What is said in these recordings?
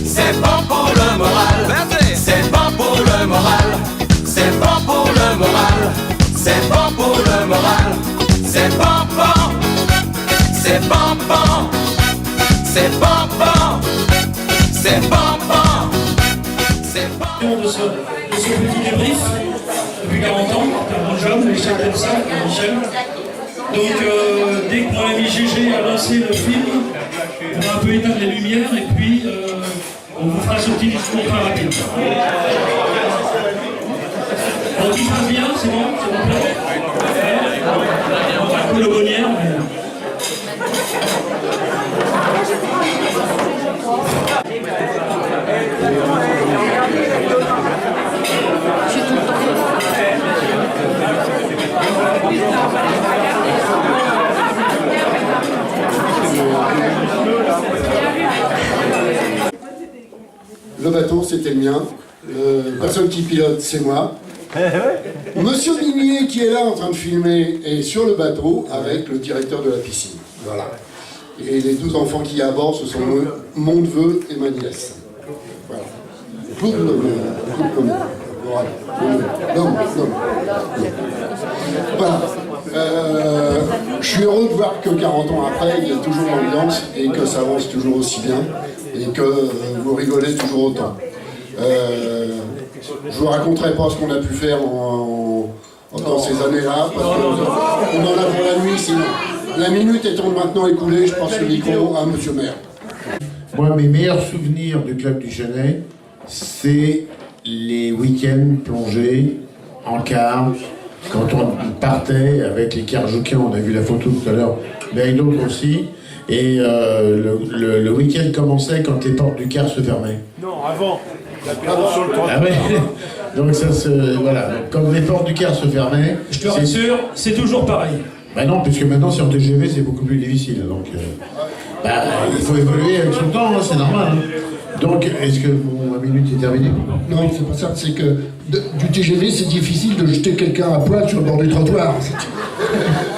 c'est bon pour le moral. C'est bon pour le moral. C'est bon pour le moral. C'est bon pour le moral. C'est bon bon. C'est bon bon. C'est bon bon. C'est bon bon. C'est bon. De ce petit débrief, depuis 40 ans, un bon job, mais c'est comme ça, Michel. Donc dès que mon ami GG a lancé le film, on va un peu éteindre les lumières et puis on vous fera ce petit discours très rapide. Bon, tout se passe bien, c'est bon, c'est bon. On va un coup le bonnière, mais... Le bateau, c'était le mien. La personne qui pilote, c'est moi. Monsieur Minier, qui est là en train de filmer, est sur le bateau avec le directeur de la piscine. Voilà. Et les 12 enfants qui y a à bord, ce sont mon neveu et ma nièce. Voilà. Voilà. Je suis heureux de voir que 40 ans après, il y a toujours l'ambiance et que ça avance toujours aussi bien et que vous rigolez toujours autant. Je ne vous raconterai pas ce qu'on a pu faire dans ces années-là, parce qu'on en a pour la nuit sinon. La minute étant maintenant écoulée, je passe le micro à Monsieur Maire. Moi, mes meilleurs souvenirs du Club du Chenet, c'est les week-ends plongés en car, quand on partait avec les cars Jouquin, on a vu la photo tout à l'heure, mais avec d'autres aussi, et le week-end commençait quand les portes du car se fermaient. Non, avant. Sur le ah ouais. Donc ça se... Voilà, comme les portes du car se fermaient... Je te rassure, c'est toujours pareil. Bah non, puisque maintenant sur TGV c'est beaucoup plus difficile, donc il faut évoluer avec son temps, hein, c'est normal. Hein. Donc, est-ce que ma minute est terminée? Non, c'est pas ça, c'est que du TGV c'est difficile de jeter quelqu'un à poil sur le bord du trottoir.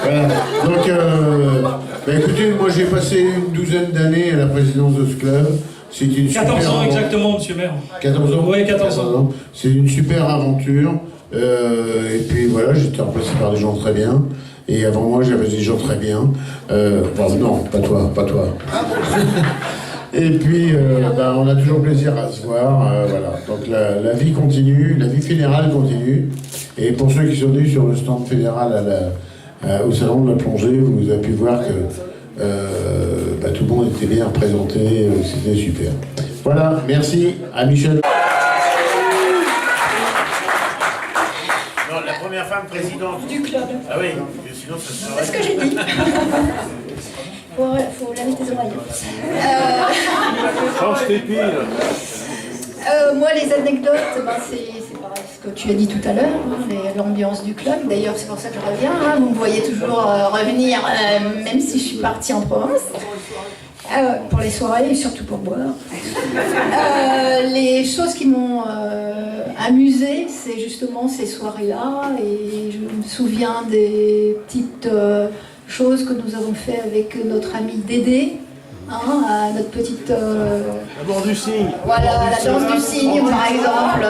Voilà, donc bah écoutez, moi j'ai passé une douzaine d'années à la présidence de ce club. C'est une 14 ans exactement, monsieur Maire. 14 ans? Oui, 14 ans. C'est une super aventure. Et puis voilà, j'étais remplacé par des gens très bien. Et avant moi, j'avais des gens très bien. Bon, non, pas toi. Et puis, bah, on a toujours plaisir à se voir. Voilà. Donc la vie continue, la vie fédérale continue. Et pour ceux qui sont venus sur le stand fédéral au salon de la plongée, vous avez pu voir que bah, tout le monde était bien représenté. C'était super. Voilà, merci à Michel. La première femme présidente du club. Ah oui, sinon ça serait... C'est ce que j'ai dit. Faut laver tes oreilles. Change tes piles. Moi, les anecdotes, ben, c'est pareil, ce que tu as dit tout à l'heure, hein, l'ambiance du club. D'ailleurs, c'est pour ça que je reviens. Hein, vous me voyez toujours revenir, même si je suis partie en province. Pour les soirées et surtout pour boire. Les choses qui m'ont amusée, c'est justement ces soirées-là, et je me souviens des petites choses que nous avons fait avec notre ami Dédé, hein, notre petite... La danse du cygne. Voilà, la danse du cygne par exemple.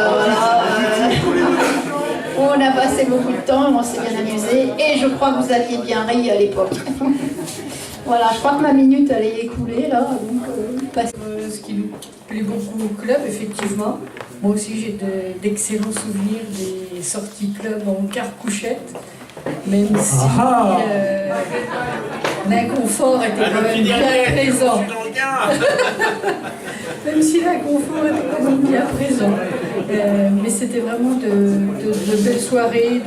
On a passé beaucoup de temps, on s'est bien amusé, et je crois que vous aviez bien ri à l'époque. Voilà, je crois que ma minute elle est écoulée là, donc ce qui me plaît beaucoup au club, effectivement. Moi aussi j'ai d'excellents souvenirs des sorties club en car-couchette, même si l'inconfort était quand même bien présent. Même si l'inconfort était quand même bien présent. Mais c'était vraiment de belles soirées,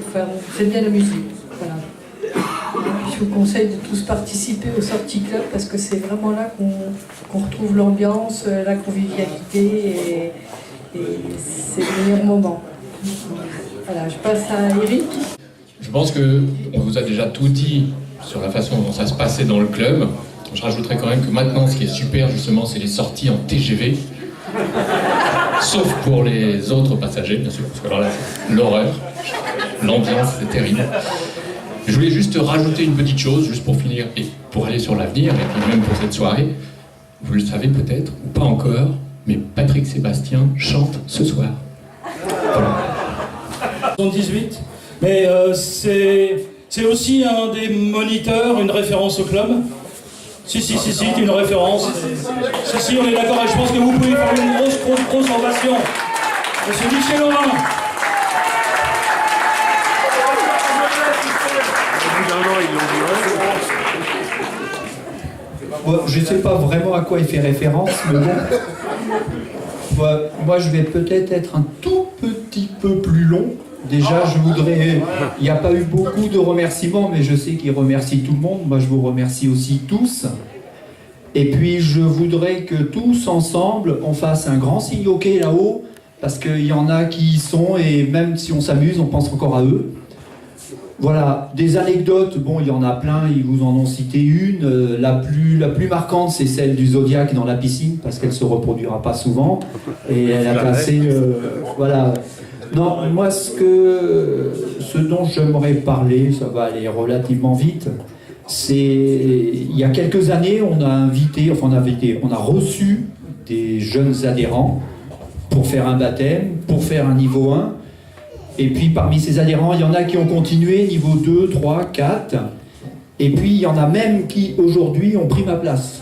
enfin, on s'est bien amusé. Voilà. Je vous conseille de tous participer aux sorties club parce que c'est vraiment là qu'on retrouve l'ambiance, la convivialité et c'est le meilleur moment. Voilà, je passe à Eric. Je pense qu'on vous a déjà tout dit sur la façon dont ça se passait dans le club. Je rajouterais quand même que maintenant, ce qui est super, justement, c'est les sorties en TGV. Sauf pour les autres passagers, bien sûr, parce que alors là, c'est l'horreur. L'ambiance, c'est terrible. Je voulais juste rajouter une petite chose, juste pour finir, et pour aller sur l'avenir, et puis même pour cette soirée. vous le savez peut-être, ou pas encore, mais Patrick Sébastien chante ce soir. Voilà. 78, mais c'est aussi un des moniteurs, une référence au club. Si, une référence. Si, on est d'accord, et je pense que vous pouvez faire une grosse ovation. Monsieur Michel Auvin. Bon, je ne sais pas vraiment à quoi il fait référence, mais bon. Moi, je vais peut-être être un tout petit peu plus long. Déjà, je voudrais... Il n'y a pas eu beaucoup de remerciements, mais je sais qu'il remercie tout le monde. Moi, je vous remercie aussi tous. Et puis, je voudrais que tous ensemble, on fasse un grand signe OK là-haut, parce qu'il y en a qui y sont, et même si on s'amuse, on pense encore à eux. Voilà, des anecdotes, bon, il y en a plein, ils vous en ont cité une. La plus marquante, c'est celle du Zodiac dans la piscine, parce qu'elle ne se reproduira pas souvent. Et elle a cassé... voilà. Non, moi, ce dont j'aimerais parler, ça va aller relativement vite, c'est... Il y a quelques années, on a reçu des jeunes adhérents pour faire un baptême, pour faire un niveau 1. Et puis parmi ces adhérents, il y en a qui ont continué, niveau 2, 3, 4. Et puis il y en a même qui aujourd'hui ont pris ma place.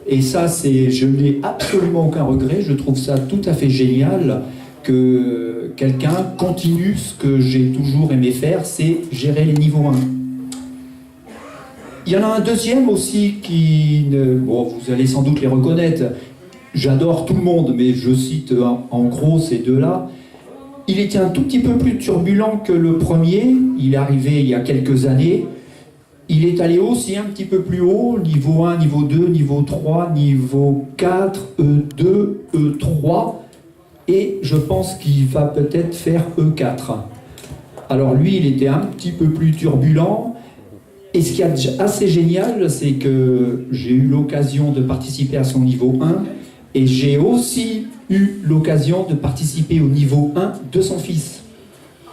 Et ça, je n'ai absolument aucun regret, je trouve ça tout à fait génial que quelqu'un continue ce que j'ai toujours aimé faire, c'est gérer les niveaux 1. Il y en a un deuxième aussi bon, vous allez sans doute les reconnaître. J'adore tout le monde, mais je cite en gros ces deux-là. Il était un tout petit peu plus turbulent que le premier. Il est arrivé il y a quelques années. Il est allé aussi un petit peu plus haut, niveau 1, niveau 2, niveau 3, niveau 4, E2, E3. Et je pense qu'il va peut-être faire E4. Alors lui, il était un petit peu plus turbulent. Et ce qui est assez génial, c'est que j'ai eu l'occasion de participer à son niveau 1. Et j'ai aussi eu l'occasion de participer au niveau 1 de son fils.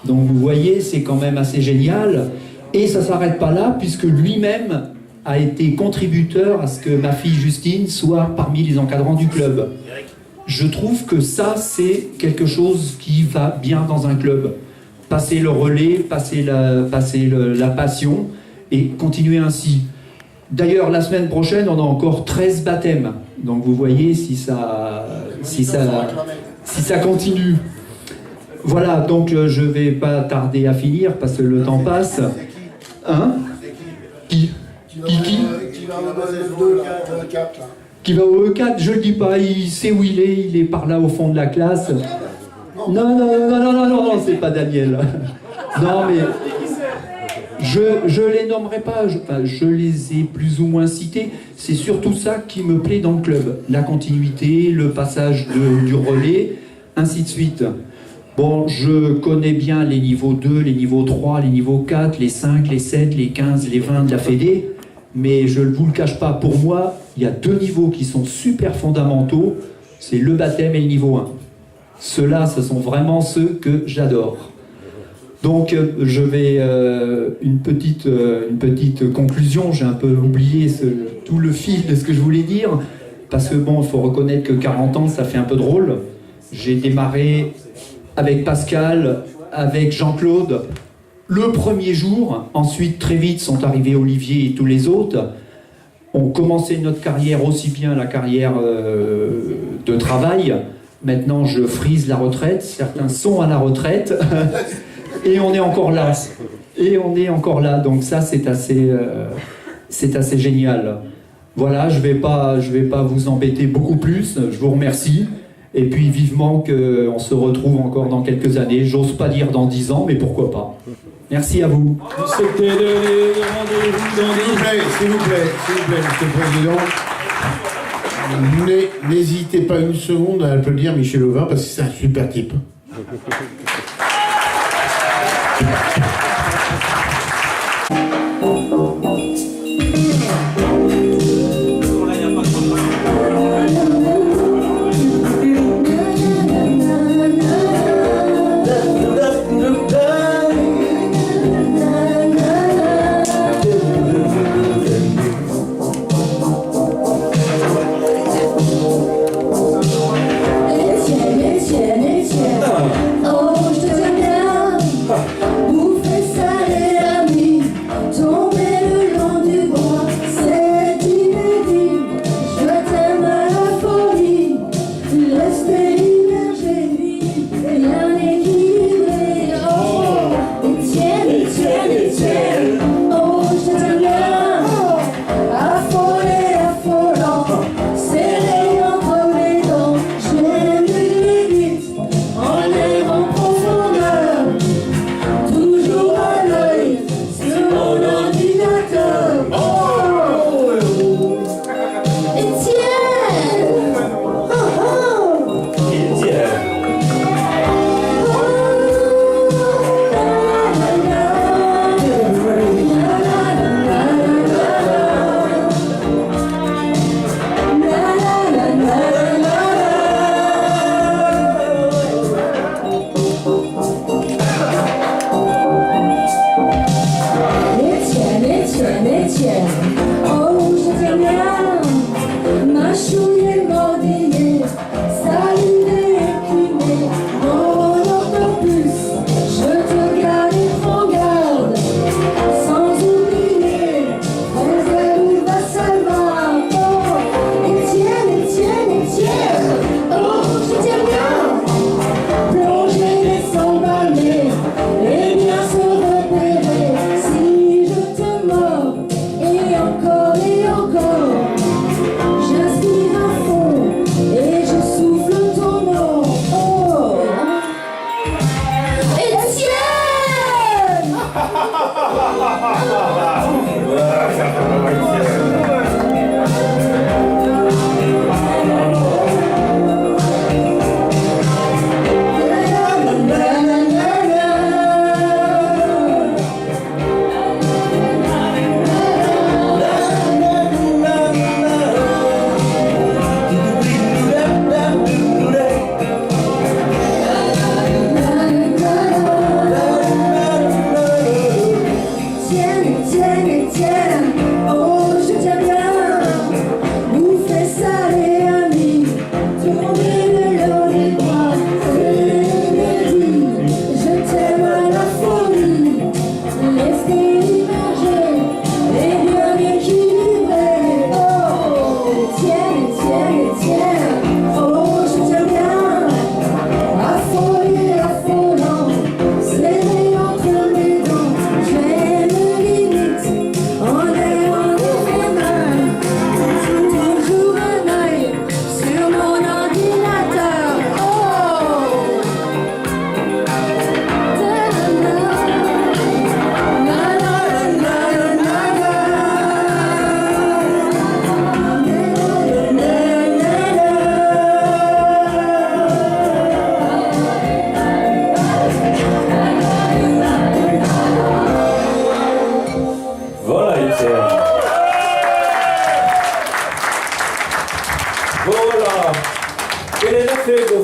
Donc vous voyez, c'est quand même assez génial. Et ça ne s'arrête pas là, puisque lui-même a été contributeur à ce que ma fille Justine soit parmi les encadrants du club. Je trouve que ça, c'est quelque chose qui va bien dans un club. Passer le relais, passer la passion, et continuer ainsi. D'ailleurs, la semaine prochaine, on a encore 13 baptêmes. Donc vous voyez si ça continue. Voilà, donc je ne vais pas tarder à finir parce que le temps passe. Hein? Qui va au E4, je le dis pas, il sait où il est par là au fond de la classe. Non, c'est pas Daniel. Non, mais je les nommerai pas, je les ai plus ou moins cités. C'est surtout ça qui me plaît dans le club. La continuité, le passage du relais, ainsi de suite. Bon, je connais bien les niveaux 2, les niveaux 3, les niveaux 4, les 5, les 7, les 15, les 20 de la Fédé. Mais je ne vous le cache pas, pour moi, il y a deux niveaux qui sont super fondamentaux. C'est le baptême et le niveau 1. Ceux-là, ce sont vraiment ceux que j'adore. Donc, je vais... une petite conclusion. J'ai un peu oublié tout le fil de ce que je voulais dire. Parce que, bon, il faut reconnaître que 40 ans, ça fait un peu drôle. J'ai démarré avec Pascal, avec Jean-Claude, le premier jour. Ensuite, très vite, sont arrivés Olivier et tous les autres. On commençait notre carrière, aussi bien la carrière de travail. Maintenant, je frise la retraite. Certains sont à la retraite. Et on est encore là. Donc ça, c'est assez génial. Voilà, je vais pas vous embêter beaucoup plus. Je vous remercie. Et puis vivement qu'on se retrouve encore dans quelques années. J'ose pas dire dans 10 ans, mais pourquoi pas. Merci à vous. C'était le rendez-vous S'il vous plaît, Monsieur le Président. N'hésitez pas une seconde à applaudir Michel Auvin parce que c'est un super type.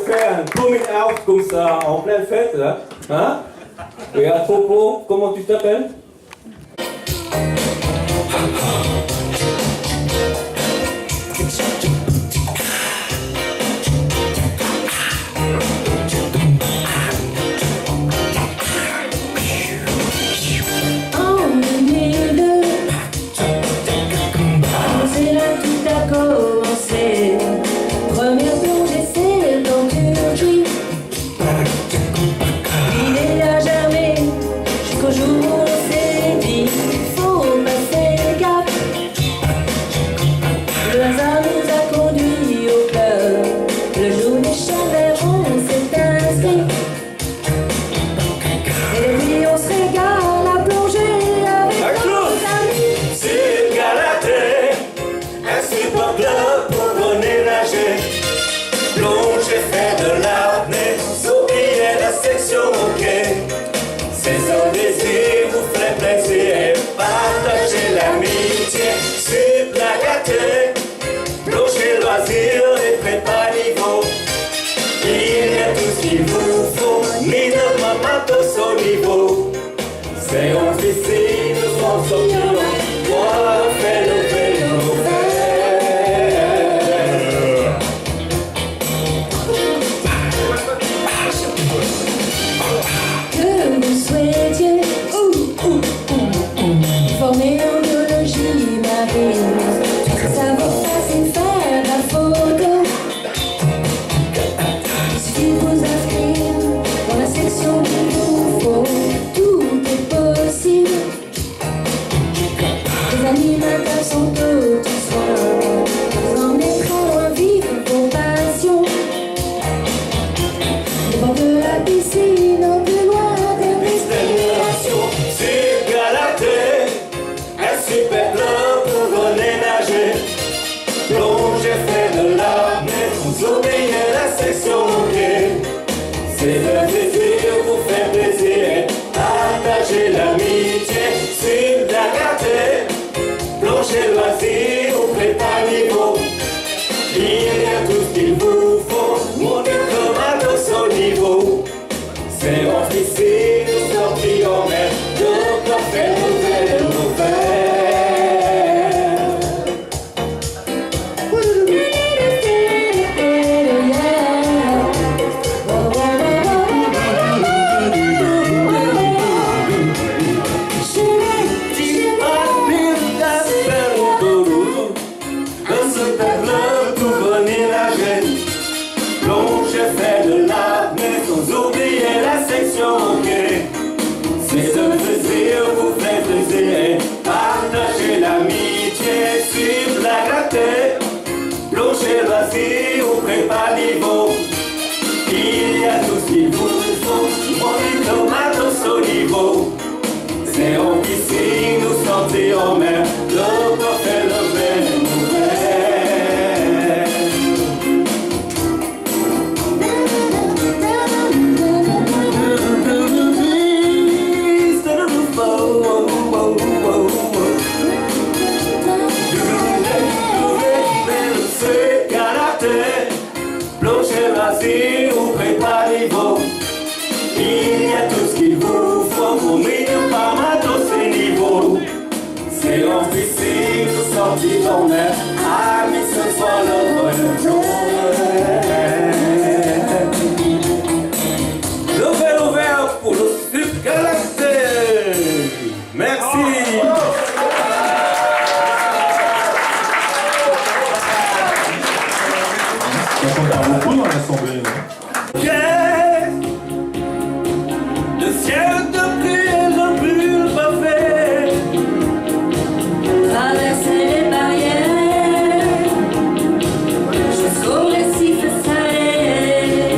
faire un coming out comme ça, en pleine fête, là. Hein? Et à propos, comment tu t'appelles? Première plongée, c'est dans du gris. L'idée a germé jusqu'au jour où on s'est dit faut passer le cap. Le hasard nous a conduits au club. Le jour des chaleurs, on s'est inscrit. Et puis on se régale à plonger avec nos amis. C'est Galatée, un super club pour venir nager. Plonger, faire de l'apnée, oublier la section hockey. C'est un désir, vous fait plaisir, partager l'amitié. C'est la gâtée, plonger, loisir et prépa niveau. Il y a tout ce qu'il vous faut, mis de ma matos au niveau. C'est officiel, nous en sortirons, moi fais le vélo vert. Que vous souhaitiez former en biologie marine, savoir facile faire de la photo. Il suffit de vous inscrire dans la section qu'il vous faut. Tout est possible. Les animateurs sont au soin. Vous en êtes très loin, vivre vos passions. Les bords de la piscine, au plus loin des destinations. C'est Galatée, un super club pour venir nager. Plonger, faire de l'apnée, vous oubliez la section hockey. C'est le désir, vous faire plaisir, partager l'amitié. C'est Galatée, plonger, loisir, ou prépa niveau. Il y a tout ce qu'il vous faut, monter comme un dos au niveau. C'est officiel, nous sortis en mer, de quoi faire le vélo vert. Un super club pour venir nager. Plonger, faire de l'apnée, sans oublier la section hockey. C'est un plaisir, vous faites plaisir, partager l'amitié, suivre la gâtée. Plonger, loisir ou prépa niveau. Il y a tout ce qu'il vous faut, monter nos matos au niveau. C'est en piscine, nous sortir en mer, de quoi faire le vélo vert. C'est Galatée, plonger, loisir ou prépa niveau. Il y a tout ce qu'il vous faut pour milieu par matos et niveau. C'est en piscine, nous sortis en mer, amis, ce soir le bonheur. Le vélo vert pour le Sud Galatée. Merci. Ça compte beaucoup dans l'Assemblée, non? Le ciel de pluie et le bulle parfait. Traverser les barrières jusqu'au récif salé.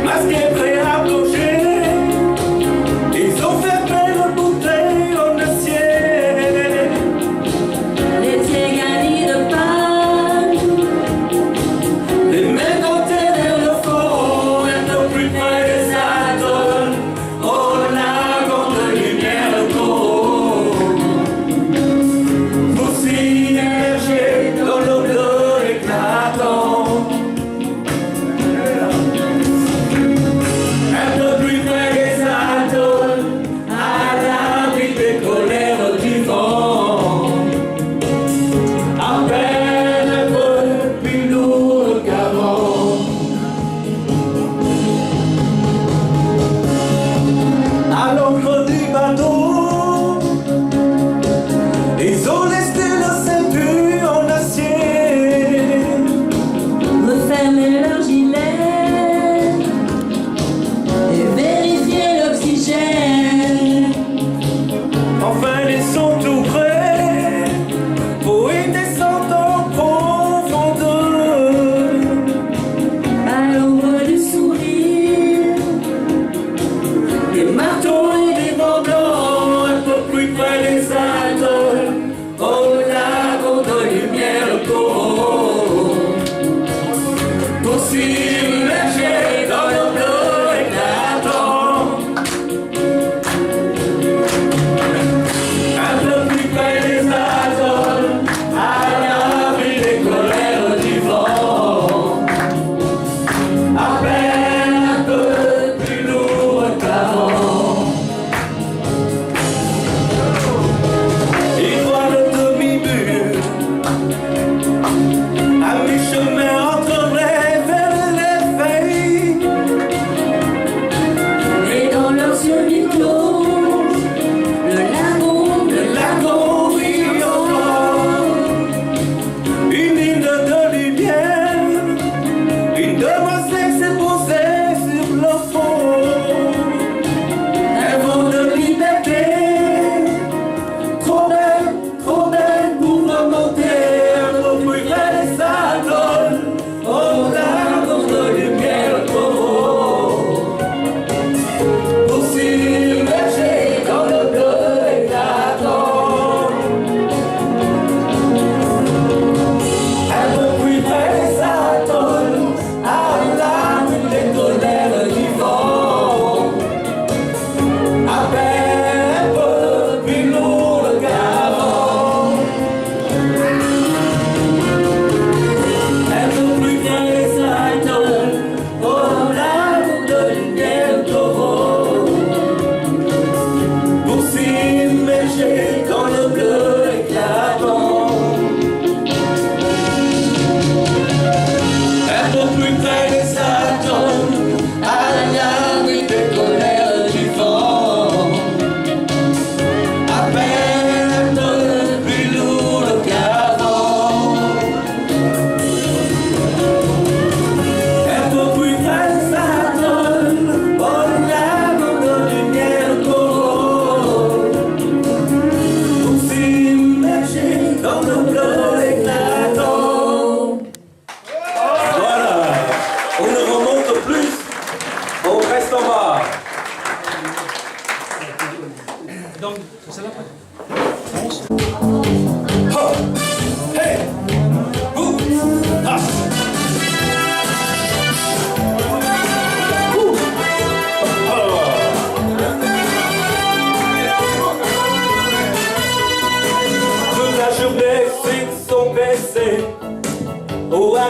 Masqué prêt à plonger, ils ont fait belle bouteille en acier. Les pieds garnis de panne, Les mains dans terre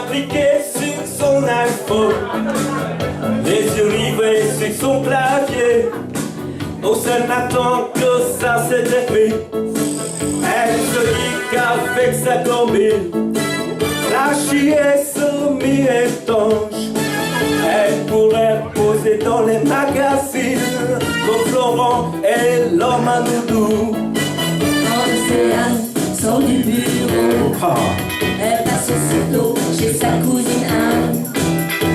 appliqué sur son iPhone, les yeux rivés sur son clavier. Au seul n'attend que ça s'était fait. Elle se dit qu'avec sa combine, la chier semi-étanche, elle pourrait poser dans les magazines comme Florent et l'homme à doudou. Quand Océane sort du bureau, elle passe aussitôt chez sa cousine Anne.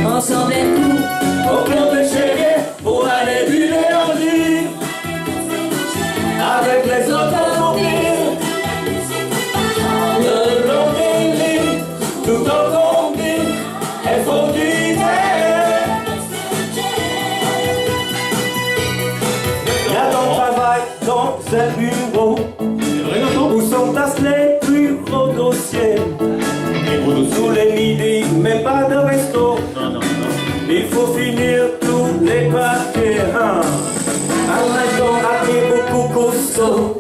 Ensemble elles courent Au club de chérie pour aller buller en lit avec les autres copines. Le long des lignes, tout en combine, elles font du thé. Nathan travaille dans un bureau où s'entassent les plus gros dossiers. Tous les midis, mais pas de resto. Il faut finir tous les papiers. Nathan admire beaucoup Cousteau.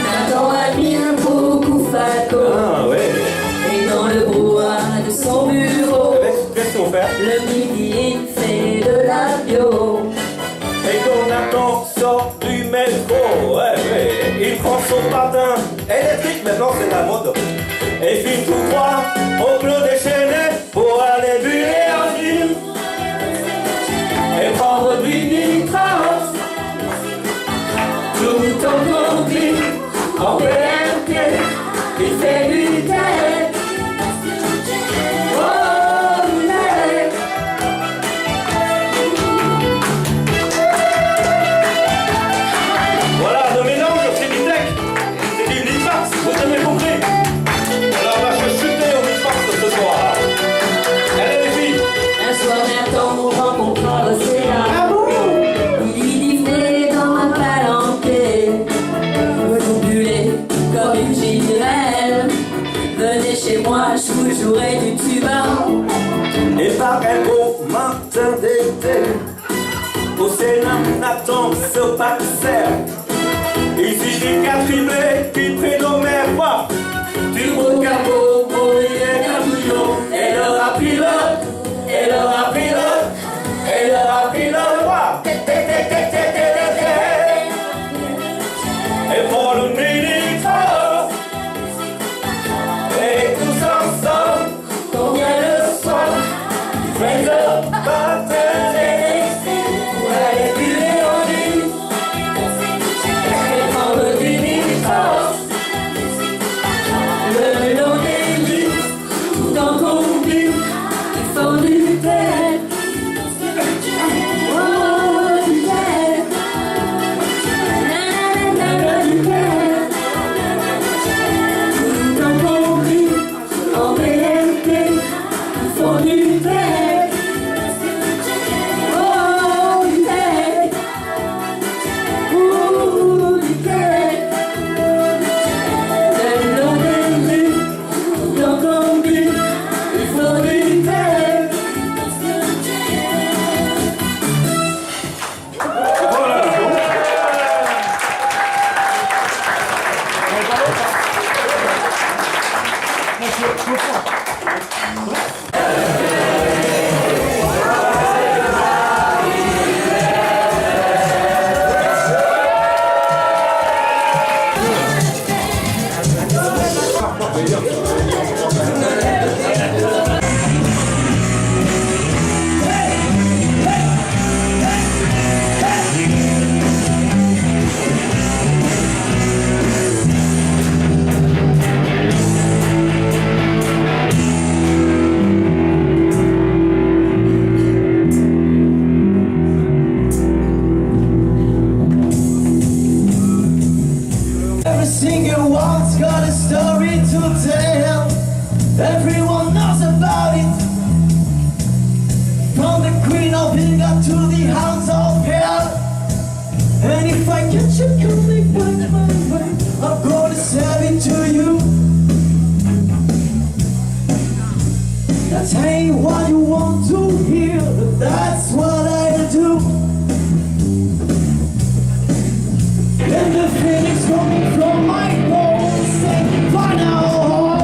Nathan admire beaucoup Falco. Ah ouais. Et dans le brouhaha de son bureau, Qu'est-ce qu'on fait? le midi il fait de la bio. Et quand Nathan sort du métro, il prend son patin électrique, maintenant c'est la mode. Et file tout droit au bleu déchaîné pour aller buller en ville et prendre du nitrate. Tout en combine, en BRT, il fait du tête. Oh, tête. Voilà, le mélange, c'est du tech, c'est du nitrate, vous avez compris. Alors on va se chuter au nitrate ce soir. Allez les filles. Un soir Nathan rencontra Océane. Il lui dit dans ma palanquée, vous bullez comme une girelle. Venez chez moi, je vous jouerai du tuba. Et par un beau matin d'été, au Sénat, Nathan se passait. Il suffit qu'à tripler, puis prénommer quoi. Du gros capot, brouillé d'un bouillon. Et leur a pris le, et leur a pris le, et leur a pris le roi. Et pour le mini-corps, et tous ensemble, Quand vient le soir, fais le baptême. pour aller buller en lit et prendre du nitrate. Le long des lits, tout en combine, ils font du tête. Oh, du tête. Nanana, du tête. Tout en combine, en BRT, ils font du tête. Oh, du tête. Oh, du tête. Le long des lits, tout en combine, ils font du tête. Every single one's got a story to tell. Everyone knows about it. From the Queen of England to the Hounds of Hell. And if I catch you coming back my way, I'm gonna serve it to you. That ain't what you want to hear, but that's what I do. And the phoenix coming from my bones, say, far now home.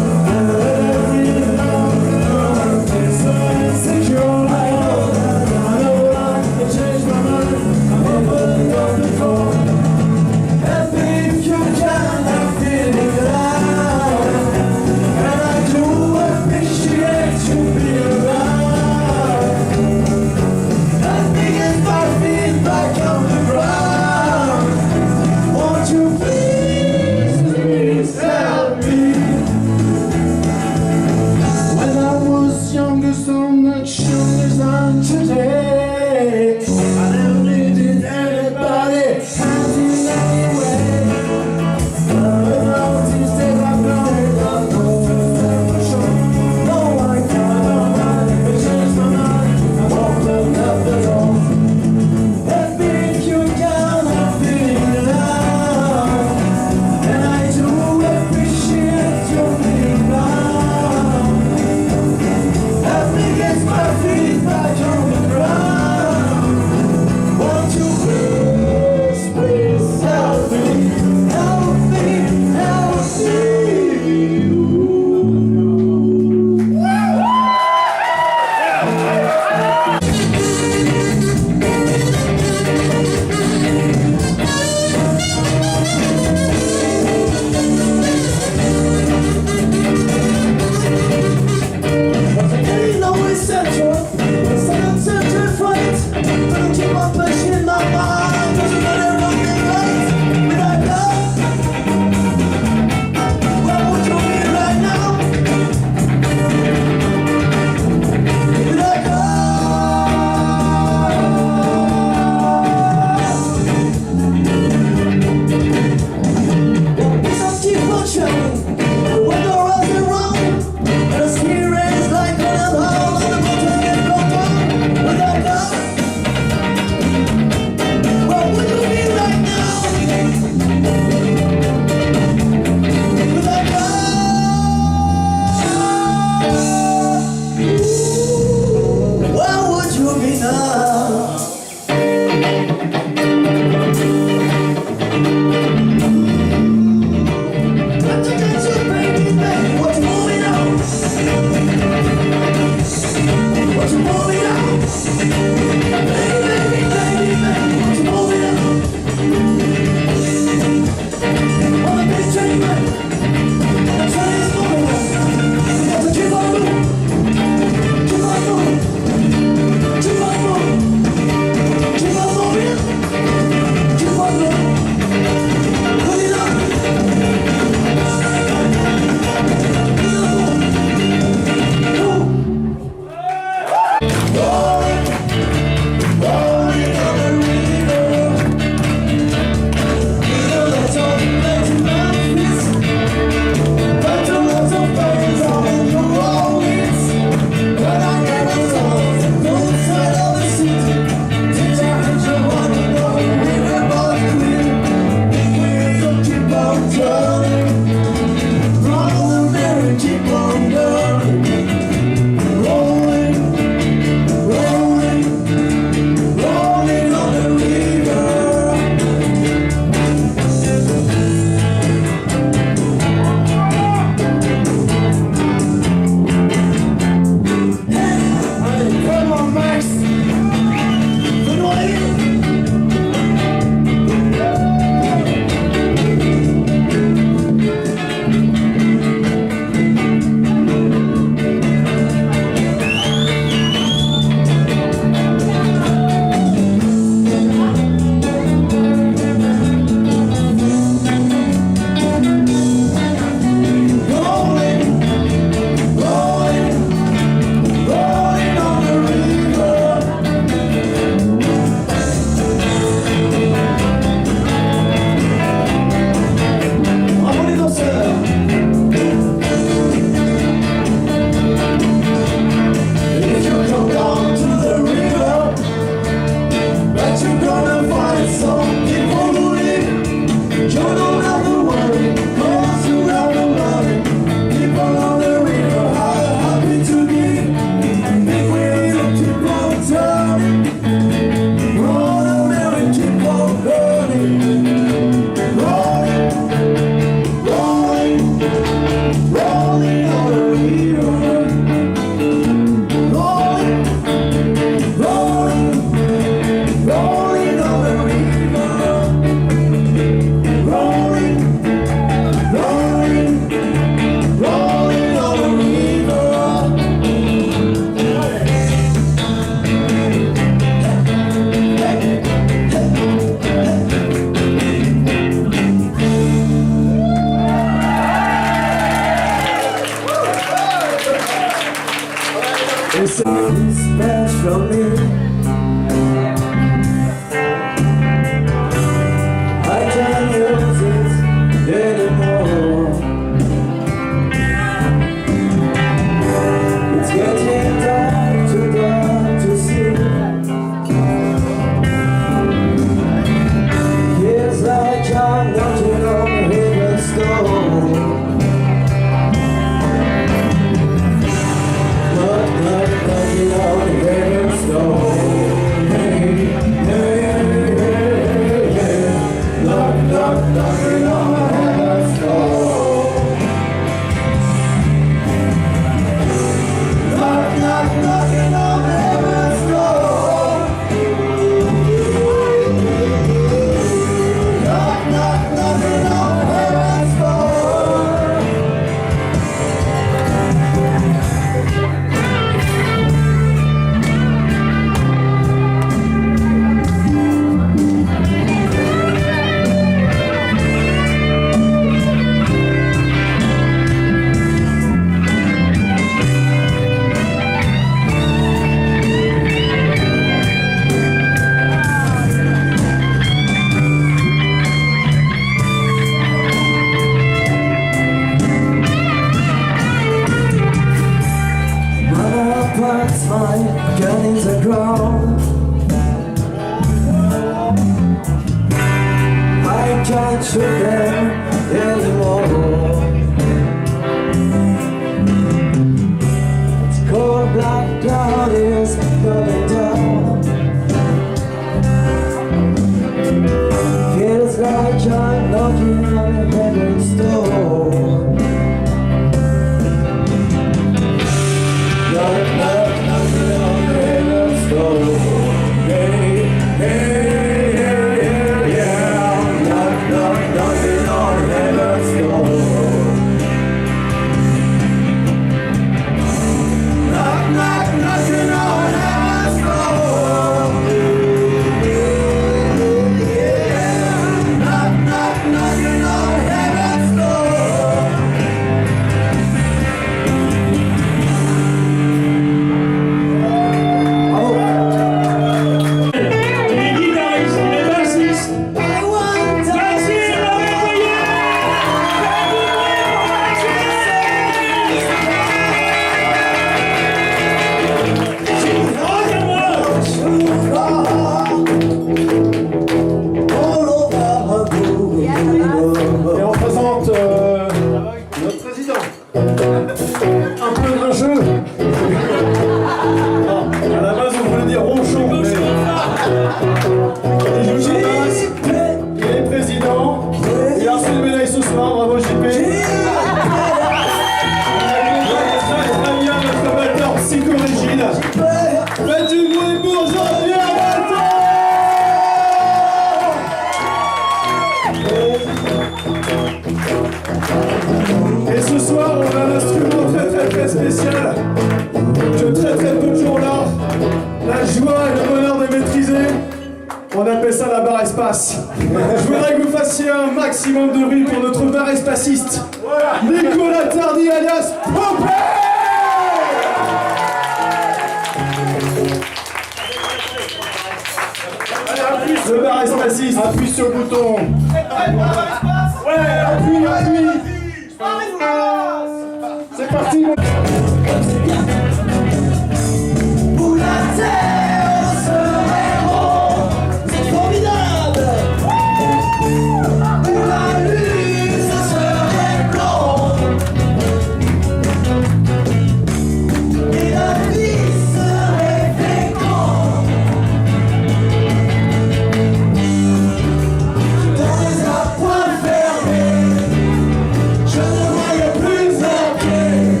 Je ne voyais plus un pied.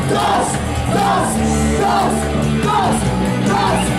danse, danse, danse, danse, danse.